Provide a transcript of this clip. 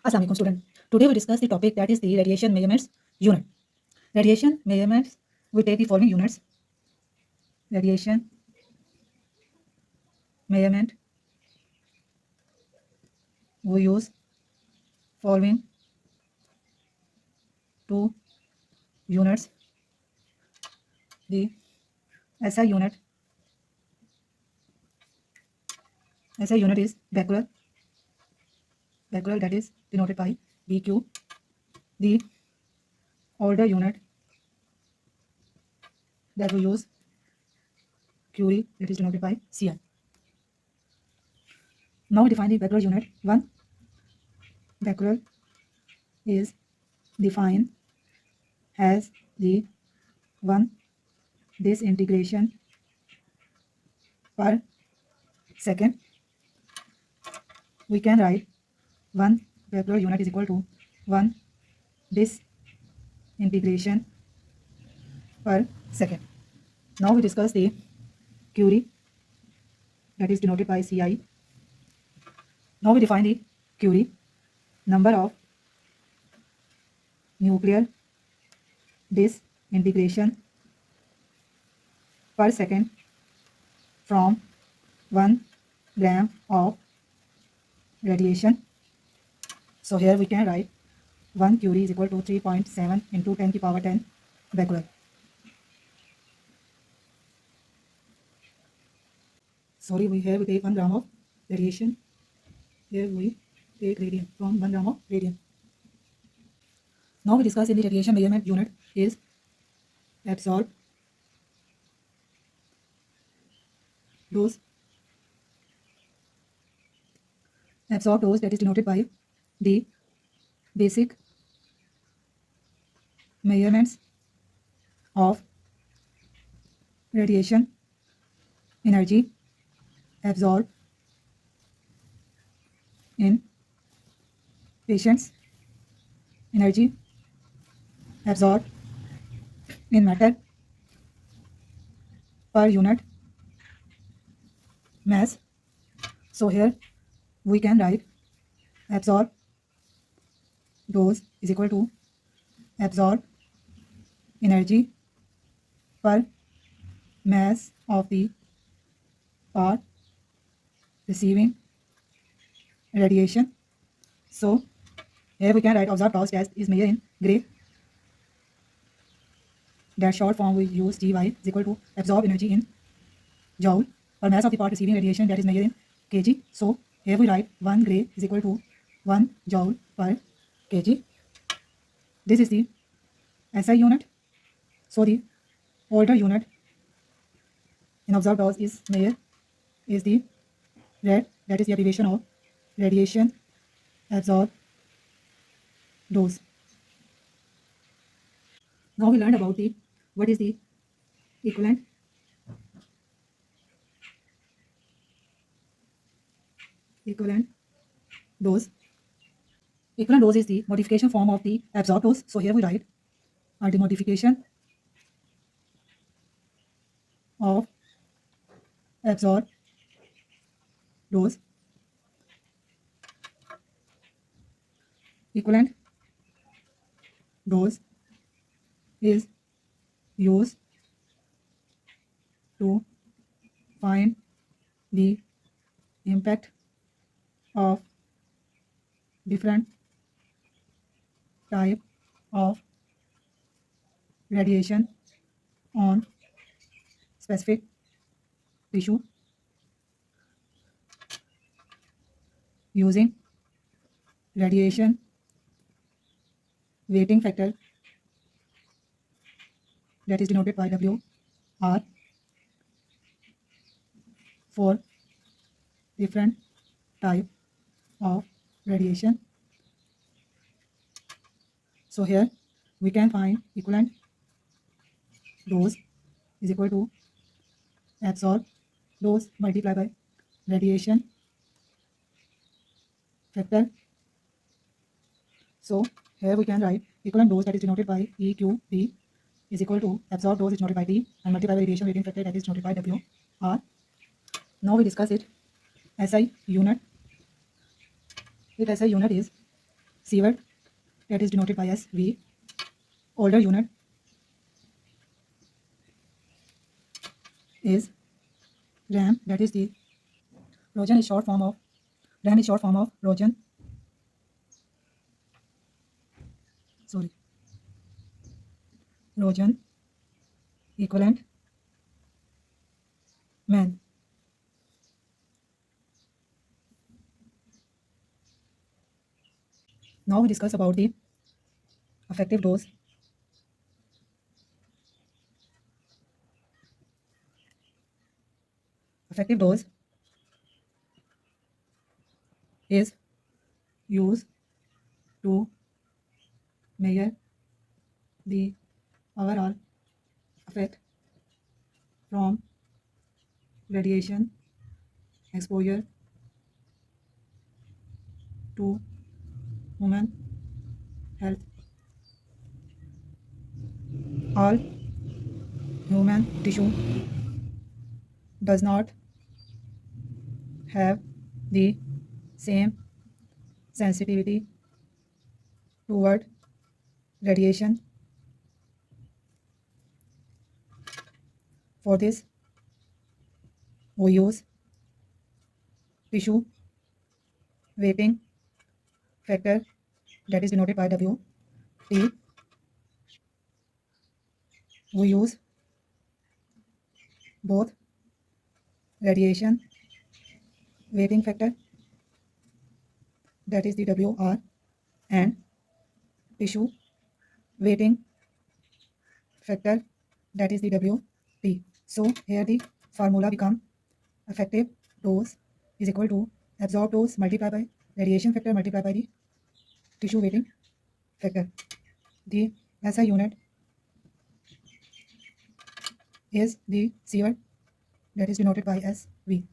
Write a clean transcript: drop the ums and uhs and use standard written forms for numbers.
Assalamualaikum student. Today we discuss the topic that is the radiation measurements unit. Radiation measurements, we take the following units. Radiation measurement, we use following two units. The SI unit. SI unit is becquerel. Becquerel, that is denoted by BQ. The older unit that we use Curie, that is denoted by Cl. Now we define the becquerel unit. 1 becquerel is defined as the 1 disintegration per second. We can write 1 becquerel unit is equal to 1 disintegration per second. Now we discuss the Curie, that is denoted by Ci. Now we define the Curie, number of nuclear disintegration per second from 1 gram of radiation. So here we can write 1 Curie is equal to 3.7 into 10 to the power 10 becquerel. Sorry, we take 1 gram of radiation. Here we take radium from 1 gram of radium. Now we discuss in the radiation measurement unit is absorbed dose. Absorbed dose, that is denoted by the basic measurements of radiation energy absorbed in patients, energy absorbed in matter per unit mass. So here we can write absorbed dose is equal to absorbed energy per mass of the part receiving radiation. So here we can write observed Gauss test is measured in gray. That short form we use Gy is equal to absorbed energy in joule per mass of the part receiving radiation, that is measured in kg. So here we write 1 gray is equal to 1 joule per kg. This is the SI unit. So the older unit in observed dose is measured is the RAD, that is the abbreviation of radiation absorbed dose. Now we learned about the what is the equivalent dose. Equivalent dose is the modification form of the absorbed dose. So here we write the modification of absorbed dose. Equivalent dose is used to find the impact of different type of radiation on specific tissue using radiation weighting factor, that is denoted by WR, for different type of radiation. So here we can find equivalent dose is equal to absorbed dose multiplied by radiation factor. So here we can write equivalent dose, that is denoted by EQD, is equal to absorbed dose is denoted by T and multiplied by radiation weighting factor, that is denoted by WR. Now we discuss it SI unit. Its SI unit is sievert, that is denoted by SV. Older unit is RAM, that is the Rojan is short form of RAM is short form of Rojan. Rojan equivalent man. Now we discuss about the effective dose. Effective dose is used to measure the overall effect from radiation exposure to human health. All human tissue does not have the same sensitivity toward radiation. For this, we use tissue weighting factor, that is denoted by WT. We use both radiation weighting factor, that is the WR, and tissue weighting factor, that is the WT. So here the formula become effective dose is equal to absorbed dose multiplied by radiation factor multiplied by the tissue weighting factor. The SI unit is the sievert, that is denoted by SV.